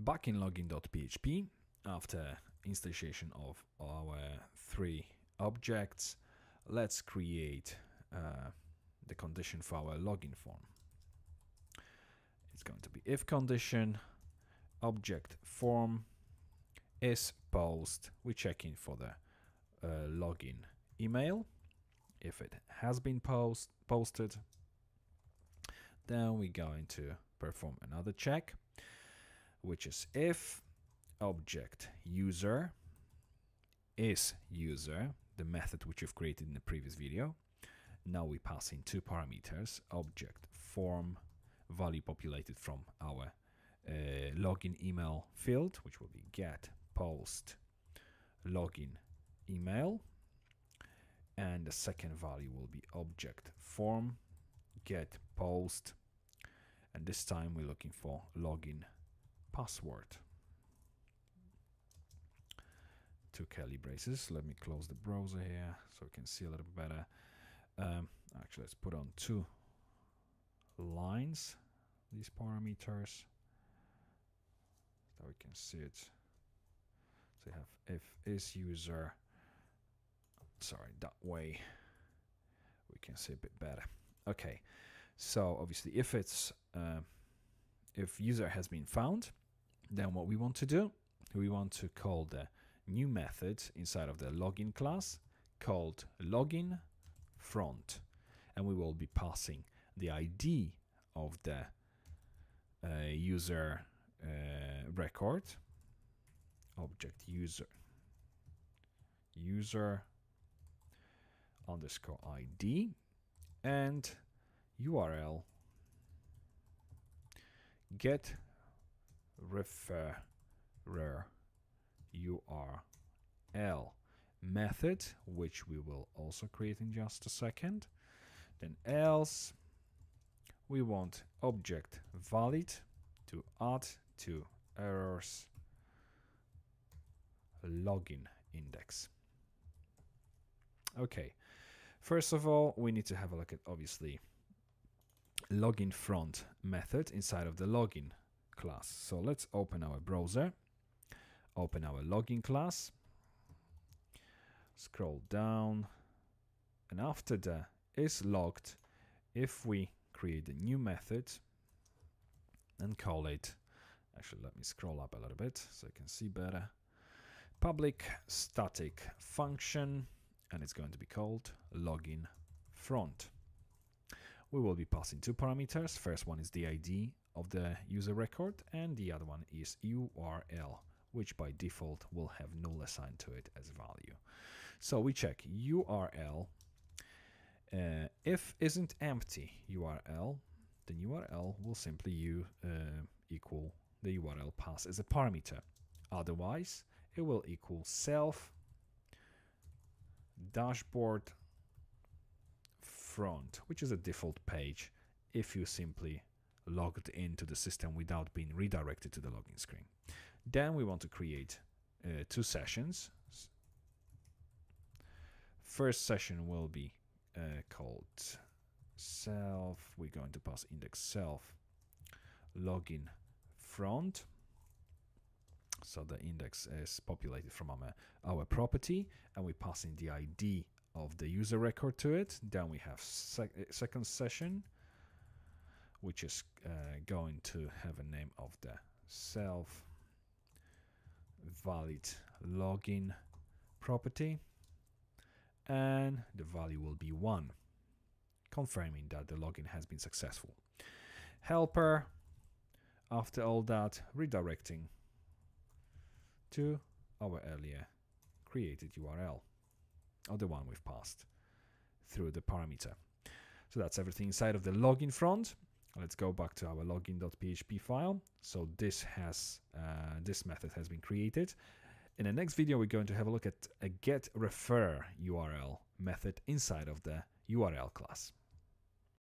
Back in login.php, after instantiation of our 3 objects, let's create the condition for our login form. It's going to be if condition object form is post. We check in for the login email. If it has been posted, then we're going to perform another check, which is if object user is user, the method which you've created in the previous video. Now we pass in 2 parameters, object form value populated from our login email field, which will be get post login email, and the second value will be object form get post, and this time we're looking for login password. 2 curly braces. Let me close the browser here so we can see a little bit better. Actually, let's put on 2 lines, these parameters, so we can see it. So you have if is user, sorry, that way we can see a bit better. Okay, so obviously if it's if user has been found, then what we want to do, we want to call the new method inside of the login class called login front, and we will be passing the ID of the user record, object user underscore ID, and URL get referrer URL method, which we will also create in just a second. Then else we want object valid to add to errors login index. Okay, first of all, we need to have a look at obviously login front method inside of the login class. So let's open our browser, open our login class, scroll down, and after the is logged, if we create a new method and call it, actually let me scroll up a little bit so you can see better, public static function, and it's going to be called login front. We will be passing 2 parameters. First one is the ID of the user record, and the other one is URL, which by default will have null assigned to it as value. So we check URL. If isn't empty URL, then URL will simply equal the URL pass as a parameter. Otherwise, it will equal self dashboard front, which is a default page if you simply logged into the system without being redirected to the login screen. Then we want to create 2 sessions. First session will be called self. We're going to pass index self login front. So the index is populated from our property, and we pass in the ID of the user record to it. Then we have second session, which is going to have a name of the self valid login property, and the value will be 1, confirming that the login has been successful. Helper, after all that, redirecting to our earlier created URL, or the one we've passed through the parameter. So that's everything inside of the login front. Let's go back to our login.php file. So this method has been created. In the next video, we're going to have a look at a get refer URL method inside of the URL class.